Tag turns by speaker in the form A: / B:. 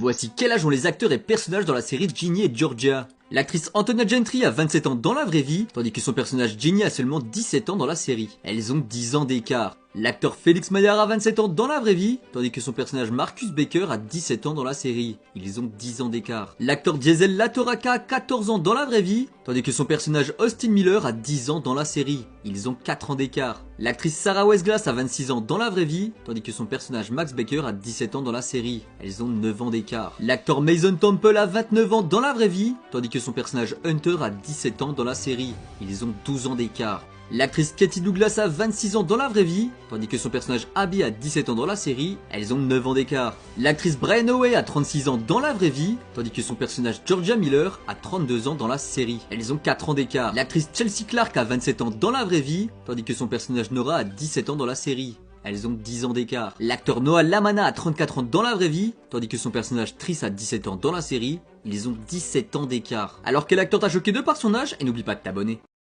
A: Voici quel âge ont les acteurs et personnages dans la série Ginny et Georgia. L'actrice Antonia Gentry a 27 ans dans la vraie vie, tandis que son personnage Ginny a seulement 17 ans dans la série. Elles ont 10 ans d'écart. L'acteur Félix Maillard a 27 ans dans la vraie vie, tandis que son personnage Marcus Baker a 17 ans dans la série. Ils ont 10 ans d'écart. L'acteur Diesel Latoraka a 14 ans dans la vraie vie, tandis que son personnage Austin Miller a 10 ans dans la série. Ils ont 4 ans d'écart. L'actrice Sarah Westglass a 26 ans dans la vraie vie, tandis que son personnage Max Baker a 17 ans dans la série. Elles ont 9 ans d'écart. L'acteur Mason Temple a 29 ans dans la vraie vie, tandis que son personnage Hunter a 17 ans dans la série. Ils ont 12 ans d'écart. L'actrice Katie Douglas a 26 ans dans la vraie vie, tandis que son personnage Abby a 17 ans dans la série, elles ont 9 ans d'écart. L'actrice Brian Howe a 36 ans dans la vraie vie, tandis que son personnage Georgia Miller a 32 ans dans la série. Elles ont 4 ans d'écart. L'actrice Chelsea Clark a 27 ans dans la vraie vie, tandis que son personnage Nora a 17 ans dans la série. Elles ont 10 ans d'écart. L'acteur Noah Lamana a 34 ans dans la vraie vie, tandis que son personnage Triss a 17 ans dans la série. Ils ont 17 ans d'écart. Alors quel acteur t'a choqué de par son âge? Et n'oublie pas de t'abonner.